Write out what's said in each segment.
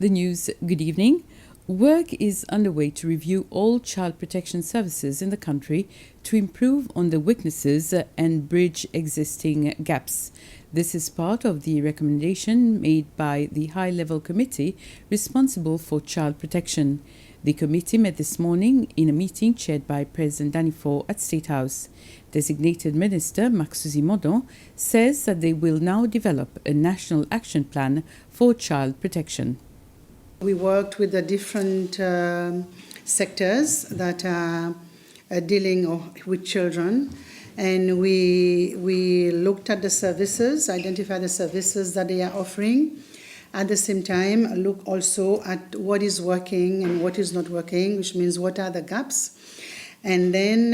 The news, good evening. Work is underway to review all child protection services in the country to improve on the weaknesses and bridge existing gaps. This is part of the recommendation made by the high-level committee responsible for child protection. The committee met this morning in a meeting chaired by President Danifo at State House. Designated Minister Maxuzi Modon says that they will now develop a national action plan for child protection. We worked with the different sectors that are dealing with children, and we looked at the services, identified the services that they are offering. At the same time, look also at what is working and what is not working, which means what are the gaps. And then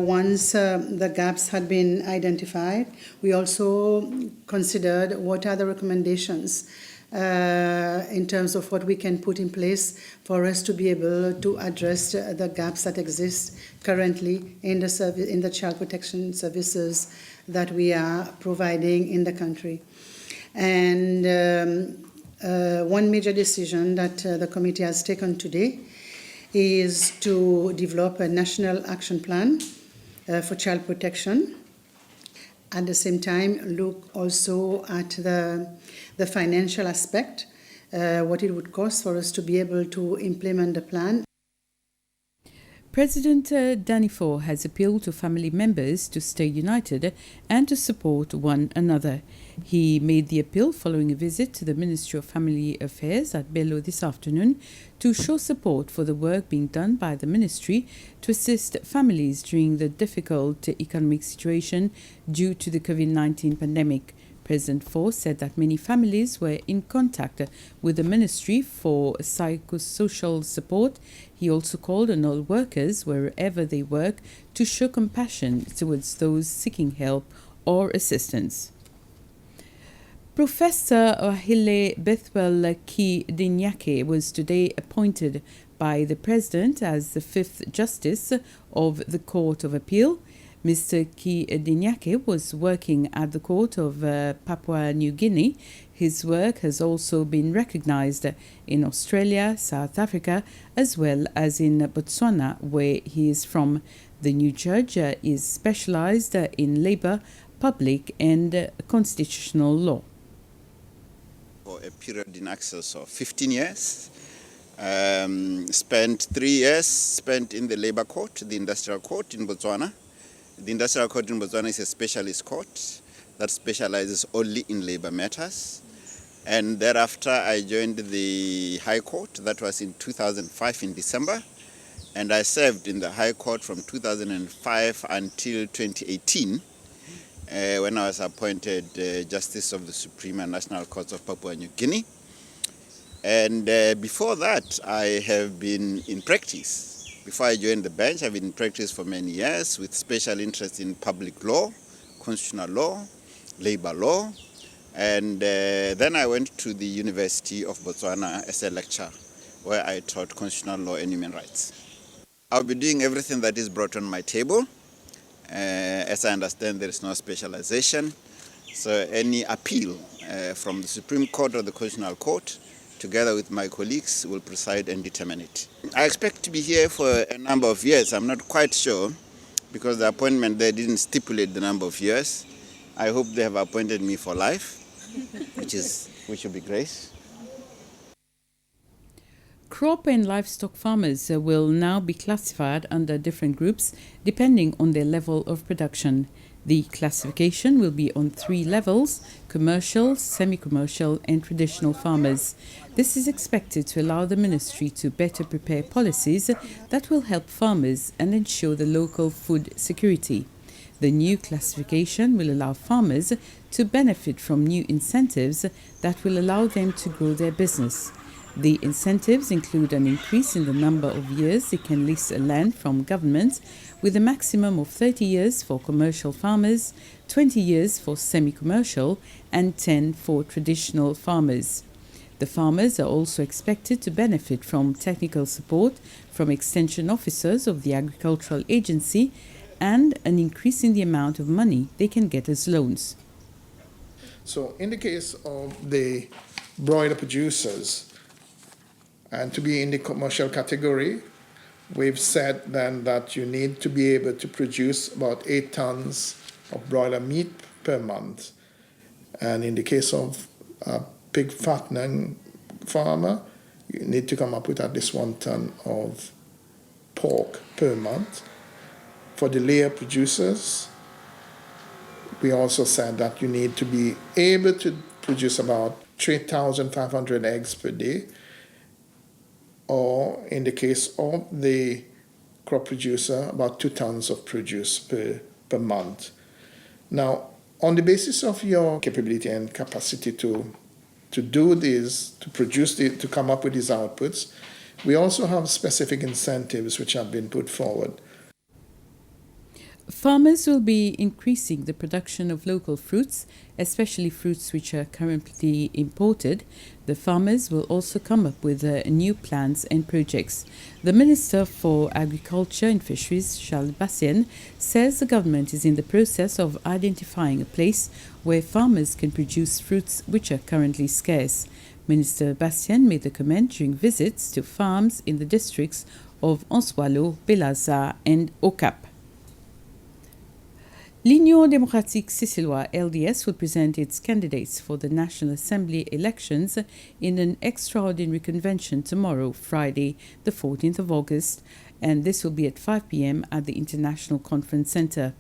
once the gaps had been identified, we also considered what are the recommendations in terms of what we can put in place for us to be able to address the gaps that exist currently in the child protection services that we are providing in the country. And one major decision that the committee has taken today is to develop a national action plan for child protection. At the same time, look also at the financial aspect, what it would cost for us to be able to implement the plan. President Danifo has appealed to family members to stay united and to support one another. He made the appeal following a visit to the Ministry of Family Affairs at Bello this afternoon to show support for the work being done by the ministry to assist families during the difficult economic situation due to the COVID-19 pandemic. President Fo said that many families were in contact with the ministry for psychosocial support. He also called on all workers, wherever they work, to show compassion towards those seeking help or assistance. Professor Ohile Bethwel Ki-Dinyake was today appointed by the President as the 5th Justice of the Court of Appeal. Mr. Ki-Dinyake was working at the Court of Papua New Guinea. His work has also been recognized in Australia, South Africa, as well as in Botswana, where he is from. The new judge is specialized in labor, public and constitutional law. For a period in excess of 15 years, spent 3 years spent in the labor court, the industrial court in Botswana. The Industrial Court in Botswana is a specialist court that specializes only in labor matters. And thereafter, I joined the High Court. That was in 2005 in December. And I served in the High Court from 2005 until 2018, when I was appointed Justice of the Supreme and National Courts of Papua New Guinea. And before that, I have been in practice. Before I joined the bench, I've been in practice for many years with special interest in public law, constitutional law, labor law, and then I went to the University of Botswana as a lecturer, where I taught constitutional law and human rights. I'll be doing everything that is brought on my table. As I understand, there is no specialization, so any appeal from the Supreme Court or the Constitutional Court, together with my colleagues, will preside and determine it. I expect to be here for a number of years. I'm not quite sure, because the appointment there didn't stipulate the number of years. I hope they have appointed me for life, which will be great. Crop and livestock farmers will now be classified under different groups depending on their level of production. The classification will be on 3 levels: commercial, semi-commercial and traditional farmers. This is expected to allow the ministry to better prepare policies that will help farmers and ensure the local food security. The new classification will allow farmers to benefit from new incentives that will allow them to grow their business. The incentives include an increase in the number of years they can lease a land from government, with a maximum of 30 years for commercial farmers, 20 years for semi-commercial, and 10 for traditional farmers. The farmers are also expected to benefit from technical support from extension officers of the Agricultural Agency and an increase in the amount of money they can get as loans. So in the case of the broiler producers, And to be in the commercial category, we've said then that you need to be able to produce about 8 tons of broiler meat per month. And in the case of a pig fattening farmer, you need to come up with at least 1 ton of pork per month. For the layer producers, we also said that you need to be able to produce about 3,500 eggs per day, or in the case of the crop producer, about 2 tons of produce per month. Now, on the basis of your capability and capacity to do this, to produce, to come up with these outputs, we also have specific incentives which have been put forward. Farmers will be increasing the production of local fruits, especially fruits which are currently imported. The farmers will also come up with new plans and projects. The Minister for Agriculture and Fisheries, Charles Bassien, says the government is in the process of identifying a place where farmers can produce fruits which are currently scarce. Minister Bassien made the comment during visits to farms in the districts of Ansoalo, Belaza and Okap. L'Union démocratique sicilloise (LDS) will present its candidates for the National Assembly elections in an extraordinary convention tomorrow, Friday, the 14th of August, and this will be at 5 p.m. at the International Conference Center.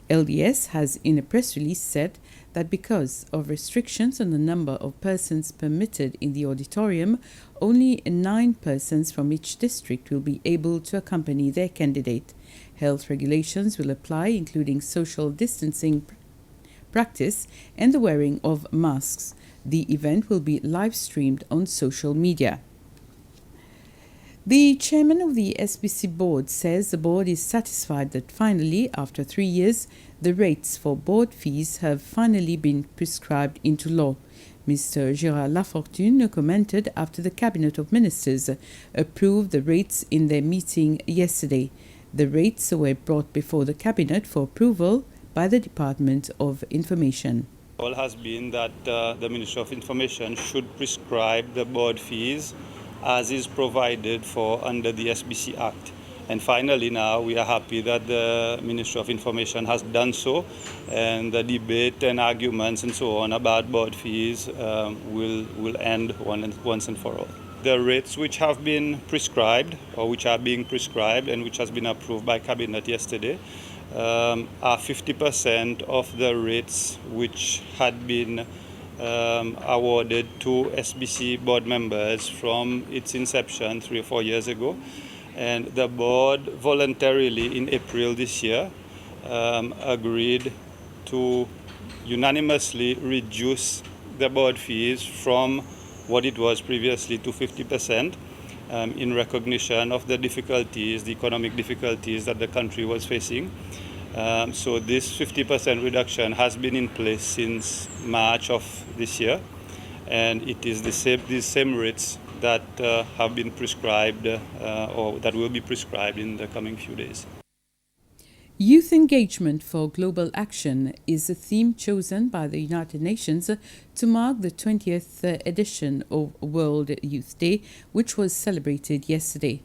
LDS has in a press release said that because of restrictions on the number of persons permitted in the auditorium, only 9 persons from each district will be able to accompany their candidate. Health regulations will apply, including social distancing practice and the wearing of masks. The event will be live-streamed on social media. The chairman of the SBC board says the board is satisfied that finally, after 3 years, the rates for board fees have finally been prescribed into law. Mr. Gérard Lafortune commented after the Cabinet of Ministers approved the rates in their meeting yesterday. The rates were brought before the Cabinet for approval by the Department of Information. All has been that the Ministry of Information should prescribe the board fees as is provided for under the SBC Act. And finally now we are happy that the Ministry of Information has done so, and the debate and arguments and so on about board fees will end once and for all. The rates which have been prescribed or which are being prescribed and which has been approved by Cabinet yesterday are 50% of the rates which had been awarded to SBC board members from its inception 3 or 4 years ago. And the board voluntarily in April this year agreed to unanimously reduce the board fees from what it was previously to 50% in recognition of the difficulties, the economic difficulties that the country was facing. So this 50% reduction has been in place since March of this year, and it is these same rates that have been prescribed or that will be prescribed in the coming few days. Youth engagement for global action is a theme chosen by the United Nations to mark the 20th edition of World Youth Day, which was celebrated yesterday.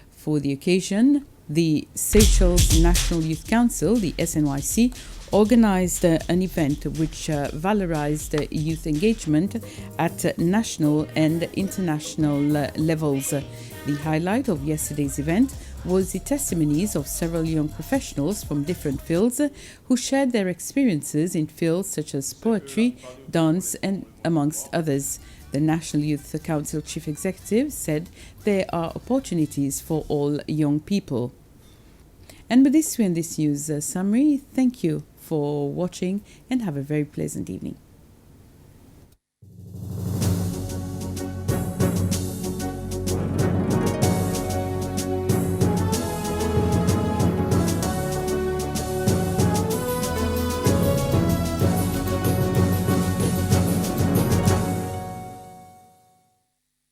For the occasion, the Seychelles National Youth Council, the SNYC, organized an event which valorized youth engagement at national and international levels. The highlight of yesterday's event was the testimonies of several young professionals from different fields who shared their experiences in fields such as poetry, dance, and amongst others. The National Youth Council Chief Executive said there are opportunities for all young people. And with this, we end this news summary. Thank you for watching and have a very pleasant evening.